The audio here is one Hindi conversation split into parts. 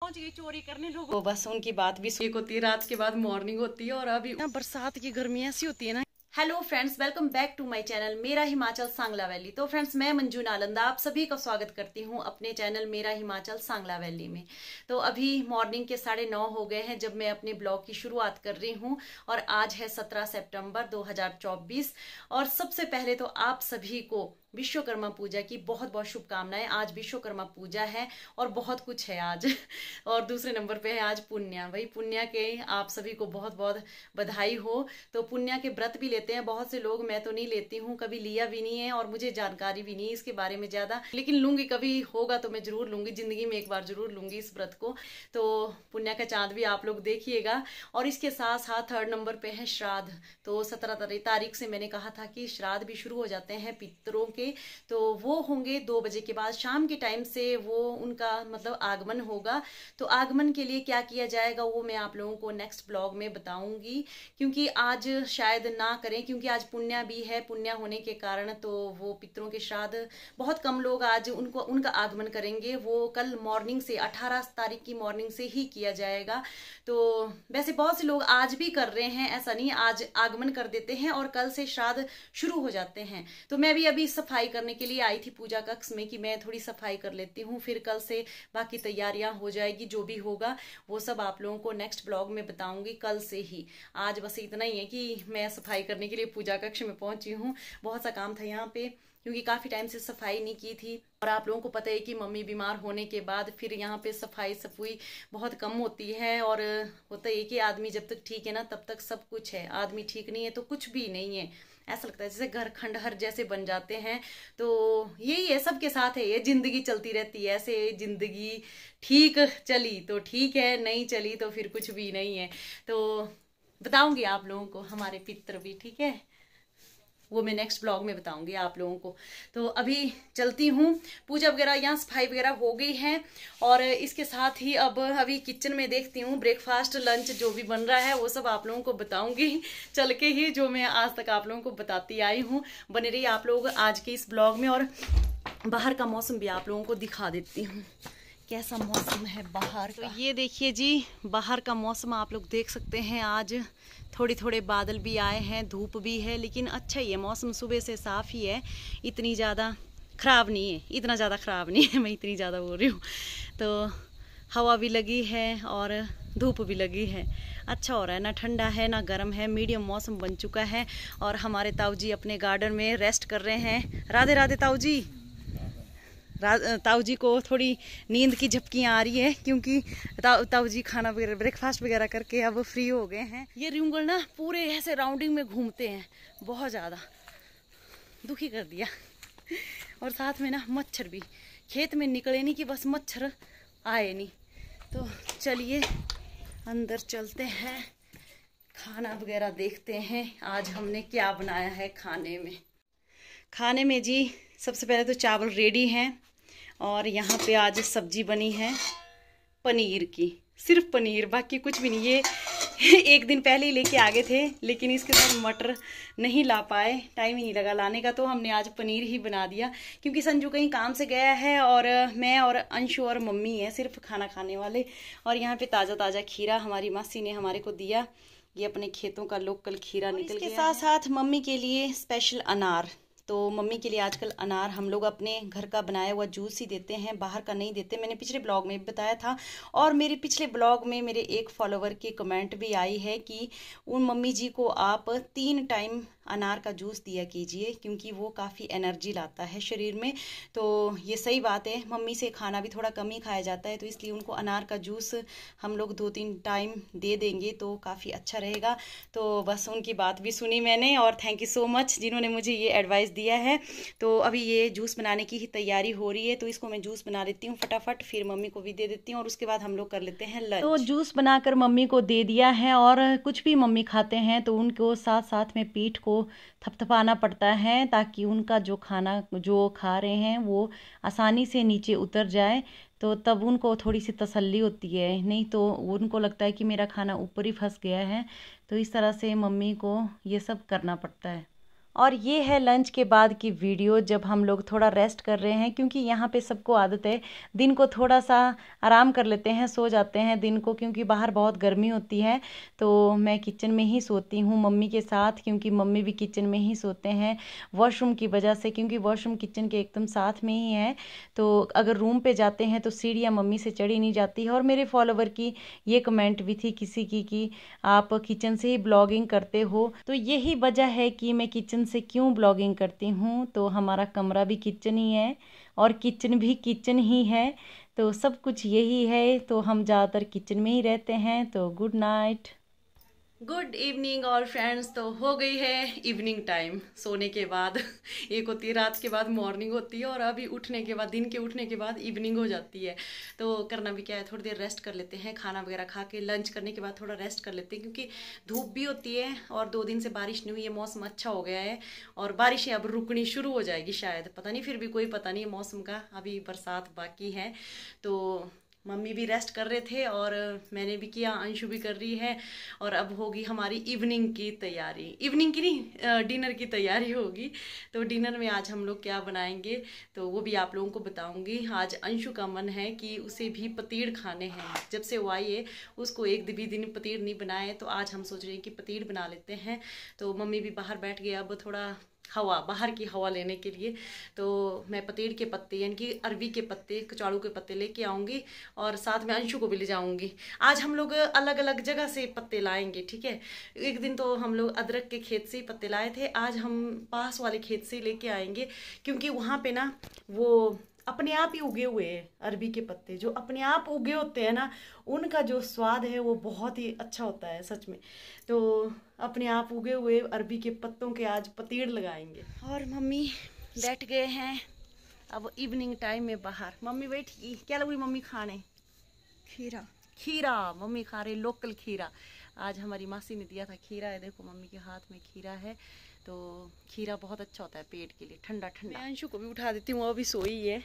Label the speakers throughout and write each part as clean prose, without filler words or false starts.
Speaker 1: पहुंच गई चोरी करने लोगों तो बस उनकी बात भी सुनी होती है। रात के बाद मॉर्निंग होती है और अभी बरसात की गर्मी ऐसी होती है ना। Hello friends, welcome back to my channel मेरा हिमाचल सांगला वैली। तो फ्रेंड्स, मैं मंजू नालंदा आप सभी का स्वागत करती हूं अपने चैनल मेरा हिमाचल सांगला वैली में। तो अभी मॉर्निंग के 9:30 हो गए हैं जब मैं अपने ब्लॉग की शुरुआत कर रही हूं और आज है 17 सितंबर 2024। और सबसे पहले तो आप सभी को विश्वकर्मा पूजा की बहुत बहुत शुभकामनाएं। आज विश्वकर्मा पूजा है और बहुत कुछ है आज। और दूसरे नंबर पे है आज पुण्या। भाई पुण्या के आप सभी को बहुत बहुत बधाई हो। तो पुण्या के व्रत भी लेते हैं बहुत से लोग, मैं तो नहीं लेती हूँ, कभी लिया भी नहीं है और मुझे जानकारी भी नहीं है इसके बारे में ज्यादा, लेकिन लूंगी, कभी होगा तो मैं जरूर लूंगी, जिंदगी में एक बार जरूर लूंगी इस व्रत को। तो पुण्या का चांद भी आप लोग देखिएगा। और इसके साथ साथ 3rd नंबर पे है श्राद्ध। तो 17 तारीख से मैंने कहा था कि श्राद्ध भी शुरू हो जाते हैं पितरों के, तो वो होंगे 2 बजे के बाद, शाम के टाइम से वो उनका मतलब आगमन होगा। तो आगमन के लिए क्या किया जाएगा वो मैं आप लोगों को नेक्स्ट ब्लॉग में बताऊंगी, क्योंकि आज शायद ना करें, क्योंकि आज पुण्या भी है। पुण्या होने के कारण तो वो पितरों के श्राद्ध बहुत कम लोग आज उनका आगमन करेंगे। वो कल मॉर्निंग से 18 तारीख की मॉर्निंग से ही किया जाएगा। तो वैसे बहुत से लोग आज भी कर रहे हैं, ऐसा नहीं, आज आगमन कर देते हैं और कल से श्राद्ध शुरू हो जाते हैं। तो मैं भी अभी सफाई करने के लिए आई थी पूजा कक्ष में कि मैं थोड़ी सफाई कर लेती हूँ, फिर कल से बाकी तैयारियां हो जाएगी। जो भी होगा वो सब आप लोगों को नेक्स्ट ब्लॉग में बताऊंगी कल से ही। आज बस इतना ही है कि मैं सफाई करने के लिए पूजा कक्ष में पहुंची हूँ। बहुत सा काम था यहाँ पे क्योंकि काफी टाइम से सफाई नहीं की थी और आप लोगों को पता है कि मम्मी बीमार होने के बाद फिर यहाँ पे सफाई सफुई बहुत कम होती है। और होता है कि आदमी जब तक ठीक है ना तब तक सब कुछ है, आदमी ठीक नहीं है तो कुछ भी नहीं है। ऐसा लगता है जैसे घर खंडहर जैसे बन जाते हैं। तो यही है, सबके साथ है, ये जिंदगी चलती रहती है ऐसे। जिंदगी ठीक चली तो ठीक है, नहीं चली तो फिर कुछ भी नहीं है। तो बताऊंगी आप लोगों को हमारे पितर भी, ठीक है, वो मैं नेक्स्ट ब्लॉग में बताऊंगी आप लोगों को। तो अभी चलती हूँ, पूजा वगैरह यहाँ सफाई वगैरह हो गई है और इसके साथ ही अब अभी किचन में देखती हूँ ब्रेकफास्ट लंच जो भी बन रहा है वो सब आप लोगों को बताऊंगी चल के ही, जो मैं आज तक आप लोगों को बताती आई हूँ। बने रहिए आप लोग आज के इस ब्लॉग में। और बाहर का मौसम भी आप लोगों को दिखा देती हूँ कैसा मौसम है बाहर का। तो ये देखिए जी, बाहर का मौसम आप लोग देख सकते हैं। आज थोड़े थोड़े बादल भी आए हैं, धूप भी है, लेकिन अच्छा ही है मौसम, सुबह से साफ ही है, इतनी ज़्यादा ख़राब नहीं है, इतना ज़्यादा ख़राब नहीं है, मैं इतनी ज़्यादा बोल रही हूँ। तो हवा भी लगी है और धूप भी लगी है, अच्छा हो रहा है, ना ठंडा है ना गर्म है, मीडियम मौसम बन चुका है। और हमारे ताऊ जी अपने गार्डन में रेस्ट कर रहे हैं। राधे राधे ताऊ जी। ताऊ जी को थोड़ी नींद की झपकियाँ आ रही है क्योंकि ताऊ जी खाना वगैरह ब्रेकफास्ट वगैरह करके अब फ्री हो गए हैं। ये रिंगल ना पूरे ऐसे राउंडिंग में घूमते हैं, बहुत ज़्यादा दुखी कर दिया। और साथ में ना मच्छर भी, खेत में निकले नहीं कि बस मच्छर आए नहीं। तो चलिए अंदर चलते हैं, खाना वगैरह देखते हैं आज हमने क्या बनाया है खाने में। खाने में जी सबसे पहले तो चावल रेडी हैं और यहाँ पे आज सब्जी बनी है पनीर की, सिर्फ पनीर, बाकी कुछ भी नहीं। ये एक दिन पहले ही लेके आ गए थे लेकिन इसके साथ मटर नहीं ला पाए, टाइम ही नहीं लगा लाने का, तो हमने आज पनीर ही बना दिया क्योंकि संजू कहीं काम से गया है और मैं और अंशु और मम्मी है सिर्फ खाना खाने वाले। और यहाँ पे ताज़ा ताज़ा खीरा हमारी मासी ने हमारे को दिया, ये अपने खेतों का लोकल खीरा निकल गया। इसके साथ साथ मम्मी के लिए स्पेशल अनार। तो मम्मी के लिए आजकल अनार हम लोग अपने घर का बनाया हुआ जूस ही देते हैं, बाहर का नहीं देते, मैंने पिछले ब्लॉग में भी बताया था। और मेरे पिछले ब्लॉग में मेरे एक फॉलोवर की कमेंट भी आई है कि उन मम्मी जी को आप 3 टाइम अनार का जूस दिया कीजिए क्योंकि वो काफ़ी एनर्जी लाता है शरीर में। तो ये सही बात है, मम्मी से खाना भी थोड़ा कम ही खाया जाता है, तो इसलिए उनको अनार का जूस हम लोग 2-3 टाइम दे देंगे तो काफ़ी अच्छा रहेगा। तो बस उनकी बात भी सुनी मैंने और थैंक यू सो मच जिन्होंने मुझे ये एडवाइस दिया है। तो अभी ये जूस बनाने की ही तैयारी हो रही है, तो इसको मैं जूस बना लेती हूँ फटाफट, फिर मम्मी को भी दे देती हूँ और उसके बाद हम लोग कर लेते हैं लंच। तो जूस बनाकर मम्मी को दे दिया है और कुछ भी मम्मी खाते हैं तो उनको साथ साथ में पीठ को थपथपाना पड़ता है ताकि उनका जो खाना जो खा रहे हैं वो आसानी से नीचे उतर जाए, तो तब उनको थोड़ी सी तसल्ली होती है, नहीं तो उनको लगता है कि मेरा खाना ऊपर ही फंस गया है। तो इस तरह से मम्मी को ये सब करना पड़ता है। और ये है लंच के बाद की वीडियो, जब हम लोग थोड़ा रेस्ट कर रहे हैं, क्योंकि यहाँ पे सबको आदत है दिन को थोड़ा सा आराम कर लेते हैं, सो जाते हैं दिन को, क्योंकि बाहर बहुत गर्मी होती है। तो मैं किचन में ही सोती हूँ मम्मी के साथ, क्योंकि मम्मी भी किचन में ही सोते हैं वॉशरूम की वजह से, क्योंकि वॉशरूम किचन के एकदम साथ में ही है। तो अगर रूम पे जाते हैं तो सीढ़ियाँ मम्मी से चढ़ी नहीं जाती है। और मेरे फॉलोवर की ये कमेंट भी थी किसी की कि आप किचन से ही ब्लॉगिंग करते हो, तो यही वजह है कि मैं किचन से क्यों ब्लॉगिंग करती हूँ। तो हमारा कमरा भी किचन ही है और किचन भी किचन ही है, तो सब कुछ यही है। तो हम ज़्यादातर किचन में ही रहते हैं। तो गुड नाइट, गुड इवनिंग और फ्रेंड्स। तो हो गई है इवनिंग टाइम सोने के बाद। एक होती है रात के बाद मॉर्निंग होती है, और अभी उठने के बाद, दिन के उठने के बाद इवनिंग हो जाती है। तो करना भी क्या है, थोड़ी देर रेस्ट कर लेते हैं, खाना वगैरह खा के लंच करने के बाद थोड़ा रेस्ट कर लेते हैं, क्योंकि धूप भी होती है और 2 दिन से बारिश नहीं हुई है, मौसम अच्छा हो गया है और बारिशें अब रुकनी शुरू हो जाएगी शायद, पता नहीं, फिर भी कोई पता नहीं है मौसम का, अभी बरसात बाकी है। तो मम्मी भी रेस्ट कर रहे थे और मैंने भी किया, अंशु भी कर रही है। और अब होगी हमारी इवनिंग की तैयारी, इवनिंग की नहीं, डिनर की तैयारी होगी। तो डिनर में आज हम लोग क्या बनाएंगे तो वो भी आप लोगों को बताऊंगी। आज अंशु का मन है कि उसे भी पतीड़ खाने हैं, जब से वो आई है उसको एक भी दिन पतीड़ नहीं बनाए, तो आज हम सोच रहे हैं कि पतीड़ बना लेते हैं। तो मम्मी भी बाहर बैठ गए अब थोड़ा हवा, बाहर की हवा लेने के लिए। तो मैं पतीड़ के पत्ते यानी कि अरबी के पत्ते, कचाड़ू के पत्ते लेके आऊँगी और साथ में अंशु को भी ले जाऊँगी। आज हम लोग अलग अलग जगह से पत्ते लाएंगे, ठीक है। एक दिन तो हम लोग अदरक के खेत से ही पत्ते लाए थे, आज हम पास वाले खेत से ही लेके आएंगे, क्योंकि वहाँ पे ना वो अपने आप ही उगे हुए हैं अरबी के पत्ते, जो अपने आप उगे होते हैं ना, उनका जो स्वाद है वो बहुत ही अच्छा होता है सच में। तो अपने आप उगे हुए अरबी के पत्तों के आज पतीड़ लगाएंगे। और मम्मी बैठ गए हैं अब इवनिंग टाइम में बाहर। मम्मी बैठी, क्या लगी मम्मी खाने? खीरा। खीरा मम्मी खा रहे, लोकल खीरा। आज हमारी मासी ने दिया था खीरा है, देखो मम्मी के हाथ में खीरा है। तो खीरा बहुत अच्छा होता है पेट के लिए, ठंडा ठंडा। मैं अंशु को भी उठा देती हूँ, अभी सोई है,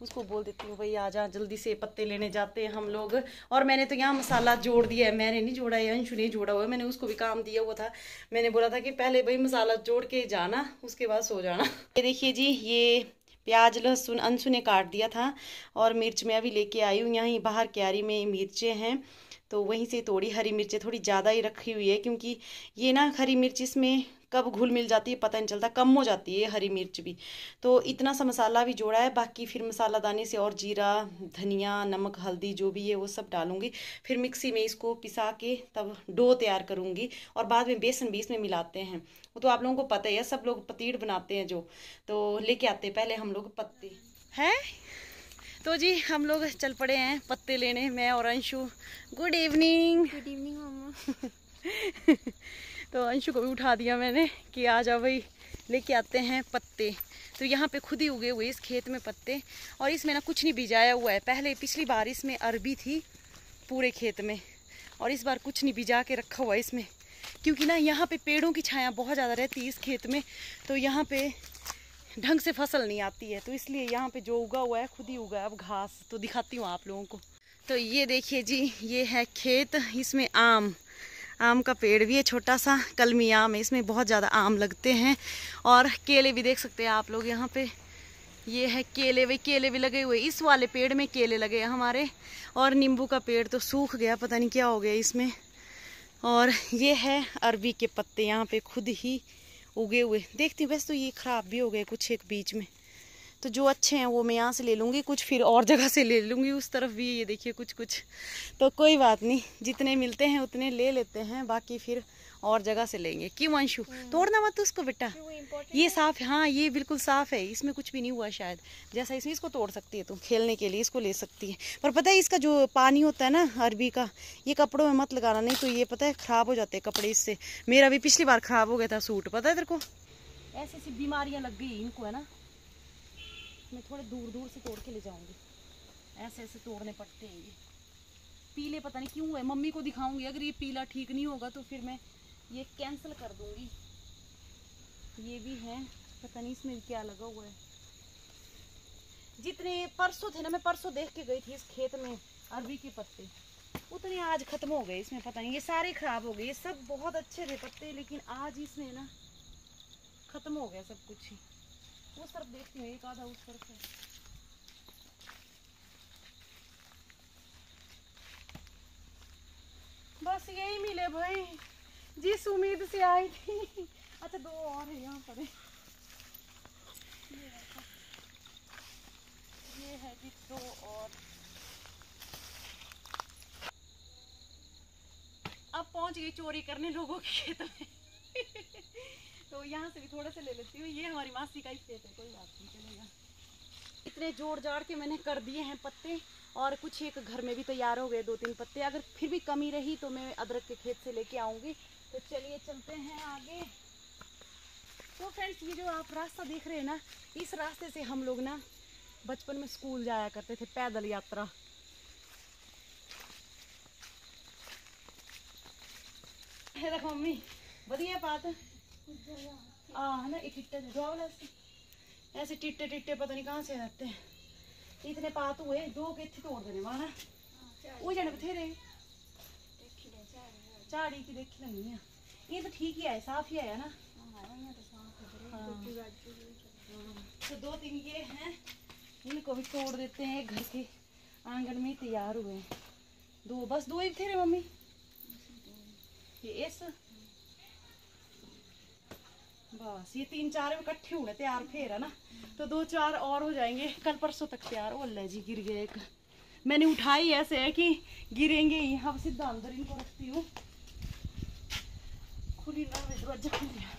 Speaker 1: उसको बोल देती हूँ भाई आ जा जल्दी से, पत्ते लेने जाते हैं हम लोग। और मैंने तो यहाँ मसाला जोड़ दिया है, मैंने नहीं जोड़ा है, अंशु ने जोड़ा हुआ है, मैंने उसको भी काम दिया हुआ था। मैंने बोला था कि पहले भाई मसाला जोड़ के जाना, उसके बाद सो जाना। ये देखिए जी, ये प्याज लहसुन अंशु ने काट दिया था, और मिर्च मैं अभी लेके आई हूँ, यहाँ बाहर क्यारी में मिर्चें हैं तो वहीं से तोड़ी। हरी मिर्चें थोड़ी ज़्यादा ही रखी हुई है, क्योंकि ये ना हरी मिर्च इसमें कब घुल मिल जाती है पता नहीं चलता, कम हो जाती है हरी मिर्च भी। तो इतना सा मसाला भी जोड़ा है, बाकी फिर मसाला दाने से और जीरा धनिया नमक हल्दी जो भी है वो सब डालूंगी, फिर मिक्सी में इसको पिसा के तब डो तैयार करूंगी, और बाद में बेसन भी इसमें मिलाते हैं। वो तो आप लोगों को पता ही है, सब लोग पतीड़ बनाते हैं जो। तो लेके आते हैं पहले हम लोग पत्ते हैं। तो जी हम लोग चल पड़े हैं पत्ते लेने, मैं और Anshu. Good evening. Good evening मामा। तो अंशु को भी उठा दिया मैंने कि आ जाओ भाई लेके आते हैं पत्ते। तो यहाँ पे खुद ही उगे हुए इस खेत में पत्ते, और इसमें ना कुछ नहीं बिजाया हुआ है। पहले पिछली बार इसमें अरबी थी पूरे खेत में, और इस बार कुछ नहीं बिजा के रखा हुआ है इसमें, क्योंकि ना यहाँ पे पेड़ों की छाया बहुत ज़्यादा रहती है इस खेत में, तो यहाँ पे ढंग से फसल नहीं आती है, तो इसलिए यहाँ पे जो उगा हुआ है खुद ही उगा है। अब घास तो दिखाती हूँ आप लोगों को। तो ये देखिए जी, ये है खेत, इसमें आम का पेड़ भी है, छोटा सा कलमी आम है, इसमें बहुत ज़्यादा आम लगते हैं। और केले भी देख सकते हैं आप लोग यहाँ पे, ये है केले भी लगे हुए, इस वाले पेड़ में केले लगे हैं हमारे। और नींबू का पेड़ तो सूख गया, पता नहीं क्या हो गया इसमें। और ये है अरबी के पत्ते यहाँ पे खुद ही उगे हुए, देखती हूँ। वैसे तो ये ख़राब भी हो गए कुछ एक बीच में, तो जो अच्छे हैं वो मैं यहाँ से ले लूँगी, कुछ फिर और जगह से ले लूँगी, उस तरफ भी ये देखिए कुछ। तो कोई बात नहीं, जितने मिलते हैं उतने ले लेते हैं, बाकी फिर और जगह से लेंगे। क्यों अंशु? तोड़ना मत उसको बेटा, ये साफ है। हाँ ये बिल्कुल साफ है, इसमें कुछ भी नहीं हुआ शायद, जैसा इसमें इसको तोड़ सकती है तुम, खेलने के लिए इसको ले सकती है। पर पता है इसका जो पानी होता है ना अरबी का, ये कपड़ों में मत लगाना, नहीं तो ये पता है ख़राब हो जाते हैं कपड़े इससे। मेरा भी पिछली बार ख़राब हो गया था सूट, पता है तेरे को। ऐसी ऐसी बीमारियाँ लग गई इनको, है ना। मैं थोड़े दूर से तोड़ के ले जाऊँगी, ऐसे तोड़ने पड़ते हैं ये। पीले पता नहीं क्यों है, मम्मी को दिखाऊंगी, अगर ये पीला ठीक नहीं होगा तो फिर मैं ये कैंसिल कर दूंगी। ये भी है, पता नहीं इसमें क्या लगा हुआ है। जितने परसों थे ना, मैं परसों देख के गई थी इस खेत में अरबी के पत्ते, उतने आज खत्म हो गए इसमें, पता नहीं ये सारे खराब हो गए। ये सब बहुत अच्छे थे पत्ते, लेकिन आज इसमें ना खत्म हो गया सब कुछ ही। उस तरफ देखती हूँ, एक आधा उस तरफ है। बस यही मिले भाई, जिस उम्मीद से आई थी। अच्छा, दो और है यहाँ पर। ये है जी दो और। अब पहुंच गई चोरी करने लोगों के खेत में। तो यहाँ से भी थोड़ा सा ले लेती हूँ। ये हमारी मासी का ही खेत है, कोई बात नहीं, चलेगा। इतने जोड़ जाड़ के मैंने कर दिए हैं पत्ते, और कुछ एक घर में भी तैयार हो गए, 2-3 पत्ते। अगर फिर भी कमी रही तो मैं अदरक के खेत से लेके आऊँगी। तो चलिए चलते हैं आगे। तो फ्रेंड्स, ये जो आप रास्ता देख रहे हैं ना, इस रास्ते से हम लोग ना बचपन में स्कूल जाया करते थे, पैदल यात्रा। देखो मम्मी, बढ़िया बात है ना। एक टिट्टे ऐसे टिट्टे टिट्टे पता नहीं कहाँ से आते हैं। इतने पात हुए, दो के इतने तोड़ देने वाला वो जाने बथेरे झाड़ी की देखी नहीं है। ये तो ठीक ही है, साफ ही आया ना। तो 2-3 ये हैं, इनको भी तोड़ देते हैं। घर के आंगन में तैयार हुए हैं। दो, बस दो ही थे रे मम्मी। ये इस बस ये 3-4 इकट्ठे होने तैयार फिर है ना, तो 2-4 और हो जाएंगे। कल परसों तक तैयार। ओले जी गिर गए एक, मैंने उठाई ऐसे है कि गिरेंगे ही। अब सीधा अंदर इनको रखती हूँ। खुली ना दरवाजा खुल गया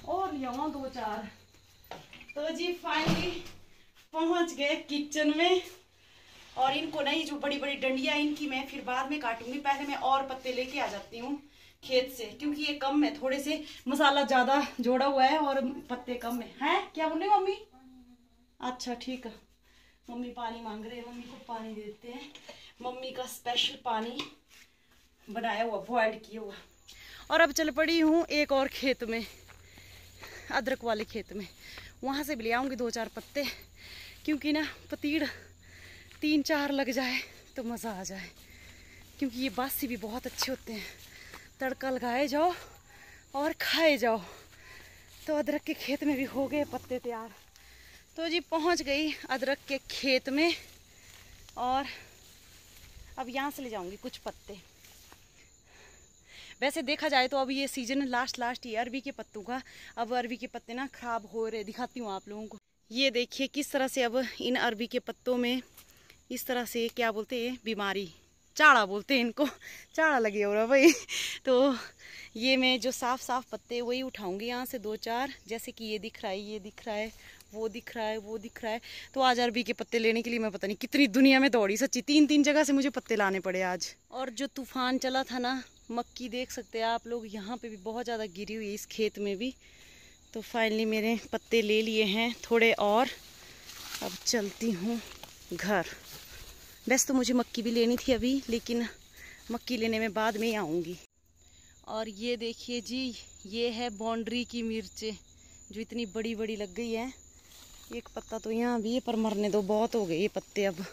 Speaker 1: और लिया 2-4। तो जी फाइनली पहुंच गए किचन में। और इनको नहीं, जो बड़ी बड़ी डंडियां इनकी मैं फिर बाद में काटूंगी। पहले मैं और पत्ते लेके आ जाती हूँ खेत से, क्योंकि ये कम है, थोड़े से मसाला ज्यादा जोड़ा हुआ है और पत्ते कम है। क्या बोल रहे मम्मी? अच्छा ठीक है, मम्मी पानी मांग रहे हैं, मम्मी को पानी देते हैं। मम्मी का स्पेशल पानी बनाया हुआ, बॉइल्ड किया हुआ। और अब चल पड़ी हूँ एक और खेत में, अदरक वाले खेत में। वहाँ से भी ले आऊँगी 2-4 पत्ते, क्योंकि ना पतीड़ 3-4 लग जाए तो मज़ा आ जाए। क्योंकि ये बासी भी बहुत अच्छे होते हैं, तड़का लगाए जाओ और खाए जाओ। तो अदरक के खेत में भी हो गए पत्ते तैयार। तो जी पहुंच गई अदरक के खेत में, और अब यहाँ से ले जाऊंगी कुछ पत्ते। वैसे देखा जाए तो अब ये सीजन लास्ट ही अरबी के पत्तों का। अब अरबी के पत्ते ना खराब हो रहे, दिखाती हूँ आप लोगों को। ये देखिए किस तरह से अब इन अरबी के पत्तों में इस तरह से, क्या बोलते हैं, बीमारी, चाड़ा बोलते हैं इनको, चाड़ा लगे हो रहा भाई। तो ये मैं जो साफ पत्ते वही उठाऊंगी यहाँ से 2-4, जैसे कि ये दिख रहा है, ये दिख रहा है, वो दिख रहा है, वो दिख रहा है। तो आज अरबी के पत्ते लेने के लिए मैं पता नहीं कितनी दुनिया में दौड़ी, सच्ची 3-3 जगह से मुझे पत्ते लाने पड़े आज। और जो तूफान चला था ना, मक्की देख सकते हैं आप लोग, यहाँ पे भी बहुत ज़्यादा गिरी हुई है, इस खेत में भी। तो फाइनली मेरे पत्ते ले लिए हैं थोड़े और। अब चलती हूँ घर। वैसे तो मुझे मक्की भी लेनी थी अभी, लेकिन मक्की लेने में बाद में ही आऊँगी। और ये देखिए जी, ये है बाउंड्री की मिर्चें, जो इतनी बड़ी बड़ी लग गई है। एक पत्ता तो यहाँ भी है, पर मरने दो, बहुत हो गए ये पत्ते अब।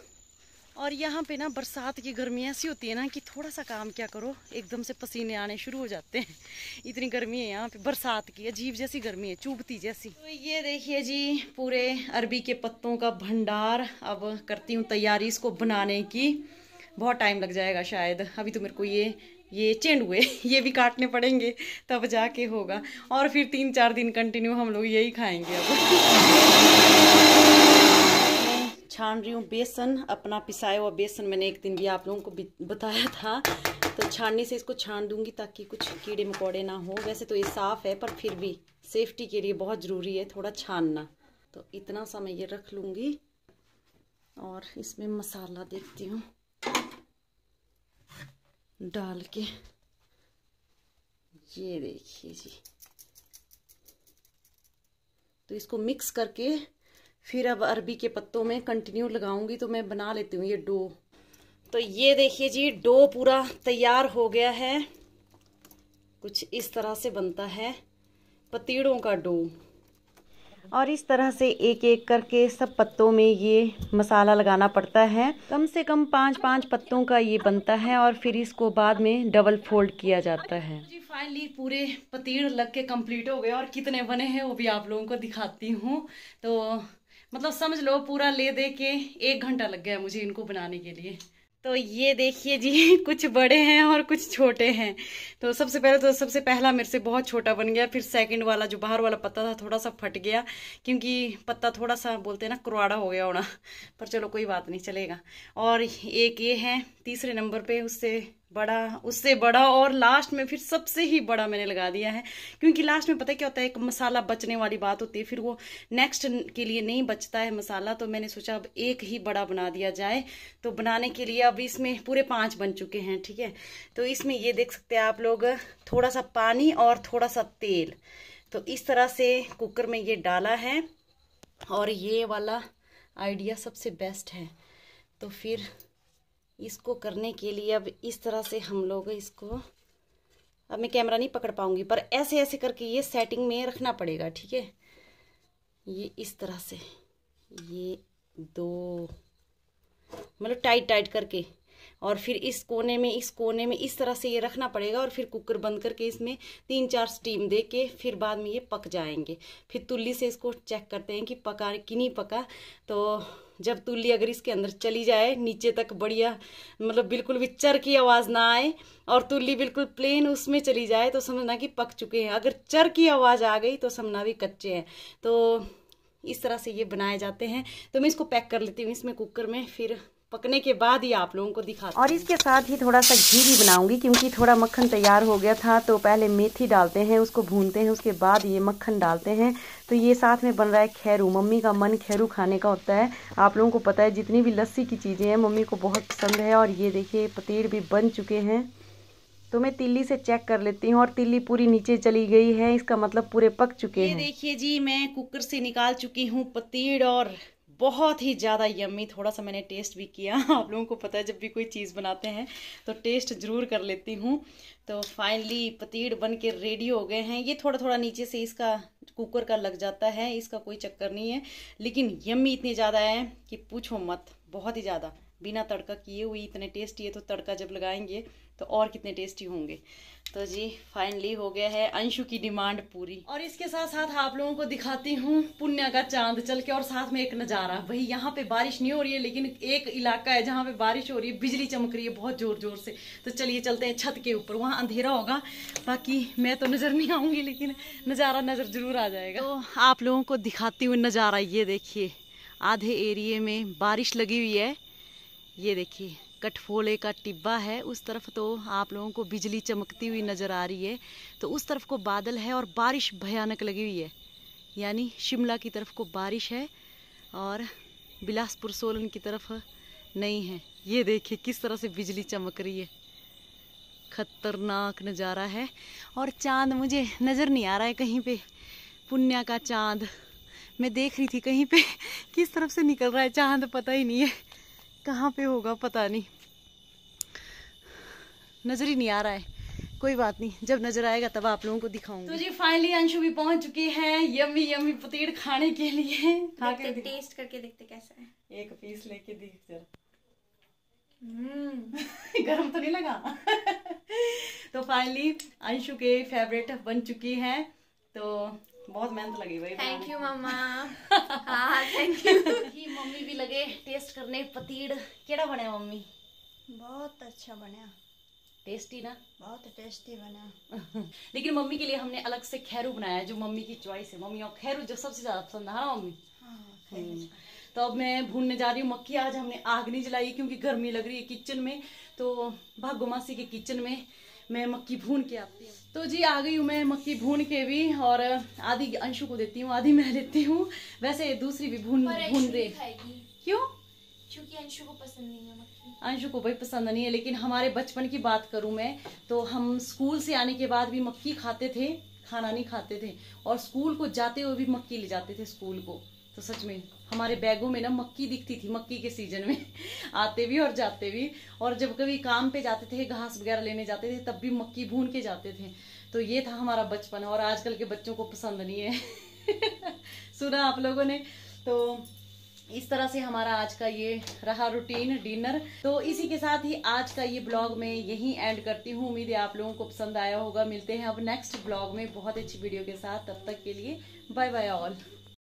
Speaker 1: और यहाँ पे ना बरसात की गर्मी ऐसी होती है ना कि थोड़ा सा काम क्या करो एकदम से पसीने आने शुरू हो जाते हैं। इतनी गर्मी है यहाँ पे, बरसात की अजीब जैसी गर्मी है, चुभती जैसी। तो ये देखिए जी, पूरे अरबी के पत्तों का भंडार। अब करती हूँ तैयारी इसको बनाने की। बहुत टाइम लग जाएगा शायद। अभी तो मेरे को ये चेंडुए ये भी काटने पड़ेंगे, तब जाके होगा। और फिर 3-4 दिन कंटिन्यू हम लोग यही खाएंगे। अब छान रही हूँ बेसन, अपना पिसाया हुआ बेसन। मैंने एक दिन भी आप लोगों को बताया था। तो छाननी से इसको छान दूंगी ताकि कुछ कीड़े मकोड़े ना हो। वैसे तो ये साफ़ है, पर फिर भी सेफ्टी के लिए बहुत ज़रूरी है थोड़ा छानना। तो इतना सा मैं ये रख लूँगी, और इसमें मसाला देखती हूँ डाल के। ये देखिए जी, तो इसको मिक्स करके फिर अब अरबी के पत्तों में कंटिन्यू लगाऊंगी। तो मैं बना लेती हूँ ये डो। तो ये देखिए जी, डो पूरा तैयार हो गया है। कुछ इस तरह से बनता है पतीड़ों का डो। और इस तरह से एक एक करके सब पत्तों में ये मसाला लगाना पड़ता है। कम से कम 5-5 पत्तों का ये बनता है और फिर इसको बाद में डबल फोल्ड किया जाता है। जी फाइनली पूरे पतीड़ लग के कंप्लीट हो गए और कितने बने हैं वो भी आप लोगों को दिखाती हूँ। तो मतलब समझ लो पूरा ले दे के 1 घंटा लग गया मुझे इनको बनाने के लिए। तो ये देखिए जी कुछ बड़े हैं और कुछ छोटे हैं। तो सबसे पहला मेरे से बहुत छोटा बन गया, फिर सेकंड वाला जो बाहर वाला पत्ता था थोड़ा सा फट गया क्योंकि पत्ता थोड़ा सा बोलते हैं ना कुरवाड़ा हो गया होना, पर चलो कोई बात नहीं चलेगा। और एक ये है तीसरे नंबर पे, उससे बड़ा और लास्ट में फिर सबसे ही बड़ा मैंने लगा दिया है क्योंकि लास्ट में पता है क्या होता है, एक मसाला बचने वाली बात होती है, फिर वो नेक्स्ट के लिए नहीं बचता है मसाला। तो मैंने सोचा अब एक ही बड़ा बना दिया जाए। तो बनाने के लिए अब इसमें पूरे 5 बन चुके हैं, ठीक है। तो इसमें ये देख सकते हैं आप लोग थोड़ा सा पानी और थोड़ा सा तेल, तो इस तरह से कुकर में ये डाला है। और ये वाला आइडिया सबसे बेस्ट है। तो फिर इसको करने के लिए अब इस तरह से हम लोग इसको, अब मैं कैमरा नहीं पकड़ पाऊंगी पर ऐसे ऐसे करके ये सेटिंग में रखना पड़ेगा, ठीक है। ये इस तरह से ये 2 मतलब टाइट करके, और फिर इस कोने में इस तरह से ये रखना पड़ेगा और फिर कुकर बंद करके इसमें 3-4 स्टीम दे के फिर बाद में ये पक जाएंगे। फिर तुल्ली से इसको चेक करते हैं कि पका कि नहीं पका। तो जब तुल्ली अगर इसके अंदर चली जाए नीचे तक बढ़िया, मतलब बिल्कुल भी चर की आवाज़ ना आए और तुल्ली बिल्कुल प्लेन उसमें चली जाए तो समझना कि पक चुके हैं। अगर चर की आवाज़ आ गई तो समझना भी कच्चे हैं। तो इस तरह से ये बनाए जाते हैं। तो मैं इसको पैक कर लेती हूँ इसमें कुकर में, फिर पकने के बाद ही आप लोगों को दिखाती हूँ। और इसके साथ ही थोड़ा सा घी भी बनाऊंगी क्योंकि थोड़ा मक्खन तैयार हो गया था। तो पहले मेथी डालते हैं, उसको भूनते हैं, उसके बाद ये मक्खन डालते हैं। तो ये साथ में बन रहा है खैरू। मम्मी का मन खैरू खाने का होता है। आप लोगों को पता है जितनी भी लस्सी की चीज़ें हैं मम्मी को बहुत पसंद है। और ये देखिए पतीड़ भी बन चुके हैं। तो मैं तिल्ली से चेक कर लेती हूँ और तिल्ली पूरी नीचे चली गई है, इसका मतलब पूरे पक चुके हैं। ये देखिए जी मैं कुकर से निकाल चुकी हूँ पतीड़ और बहुत ही ज़्यादा यम्मी। थोड़ा सा मैंने टेस्ट भी किया। आप लोगों को पता है जब भी कोई चीज़ बनाते हैं तो टेस्ट ज़रूर कर लेती हूँ। तो फाइनली पतीड़ बन के रेडी हो गए हैं। ये थोड़ा थोड़ा नीचे से इसका कुकर का लग जाता है, इसका कोई चक्कर नहीं है, लेकिन यम्मी इतने ज़्यादा है कि पूछो मत, बहुत ही ज़्यादा। बिना तड़का किए हुए इतने टेस्टी है, तो तड़का जब लगाएंगे तो और कितने टेस्टी होंगे। तो जी फाइनली हो गया है अंशु की डिमांड पूरी। और इसके साथ साथ आप लोगों को दिखाती हूँ पुण्य का चांद चल के, और साथ में एक नज़ारा। वही यहाँ पे बारिश नहीं हो रही है लेकिन एक इलाका है जहाँ पे बारिश हो रही है, बिजली चमक रही है बहुत जोर जोर से। तो चलिए चलते हैं छत के ऊपर, वहाँ अंधेरा होगा, बाकी मैं तो नज़र नहीं आऊँगी लेकिन नज़ारा नज़र जरूर आ जाएगा। तो आप लोगों को दिखाती हूँ नज़ारा। ये देखिए आधे एरिए में बारिश लगी हुई है। ये देखिए कठफोले का टिब्बा है उस तरफ, तो आप लोगों को बिजली चमकती हुई नज़र आ रही है। तो उस तरफ को बादल है और बारिश भयानक लगी हुई है, यानी शिमला की तरफ को बारिश है और बिलासपुर सोलन की तरफ नहीं है। ये देखिए किस तरह से बिजली चमक रही है, खतरनाक नज़ारा है। और चांद मुझे नज़र नहीं आ रहा है कहीं पे, पुण्य का चांद मैं देख रही थी कहीं पे, किस तरफ से निकल रहा है चांद पता ही नहीं है, कहाँ पे होगा पता नहीं, नजर ही नहीं आ रहा है। कोई बात नहीं, जब नजर आएगा तब आप लोगों को दिखाऊंगी। तो जी फाइनली अंशु भी पहुंच चुकी है यम्मी यम्मी पतीड़ खाने के लिए। खा के
Speaker 2: टेस्ट करके देखते कैसा है।
Speaker 1: एक पीस लेके देख जरा। गरम तो नहीं लगा? तो फाइनली अंशु के फेवरेट बन चुकी है। तो बहुत मेहनत लगी भाई।
Speaker 2: थैंक यू मम्मा। हाँ थैंक यू।
Speaker 1: मम्मी भी लगे टेस्ट करने पतीड़। केड़ा बने मम्मी?
Speaker 2: बहुत अच्छा बना,
Speaker 1: टेस्टी ना?
Speaker 2: बहुत टेस्टी बना।
Speaker 1: लेकिन मम्मी के लिए हमने अलग से खैरू बनाया जो मम्मी की चॉइस है। मम्मी और खैरू जो सबसे ज्यादा पसंद है ना मम्मी? हाँ। तो अब मैं भूनने जा रही हूँ मक्की। आज हमने आग नहीं जलाई क्योंकि गर्मी लग रही है किचन में, तो भागो मासी के किचन में मैं मक्की भून के आती हूँ। तो जी आ गई हूँ मैं मक्की भून के भी, और आधी अंशु को देती हूँ आधी मैं लेती हूँ। वैसे दूसरी भी भून दे। क्यों?
Speaker 2: क्योंकि अंशु को पसंद नहीं है मक्खी।
Speaker 1: अंशु को भाई पसंद नहीं है, लेकिन हमारे बचपन की बात करूं मैं तो हम स्कूल से आने के बाद भी मक्की खाते थे, खाना नहीं खाते थे, और स्कूल को जाते हुए भी मक्की ले जाते थे स्कूल को। तो सच में हमारे बैगों में ना मक्की दिखती थी, मक्की के सीजन में आते भी और जाते भी। और जब कभी काम पे जाते थे, घास वगैरह लेने जाते थे, तब भी मक्की भून के जाते थे। तो ये था हमारा बचपन, और आजकल के बच्चों को पसंद नहीं है। सुना आप लोगों ने। तो इस तरह से हमारा आज का ये रहा रूटीन डिनर। तो इसी के साथ ही आज का ये ब्लॉग मैं यहीं एंड करती हूँ। उम्मीद है आप लोगों को पसंद आया होगा। मिलते हैं अब नेक्स्ट ब्लॉग में बहुत अच्छी वीडियो के साथ। तब तक के लिए बाय बाय ऑल।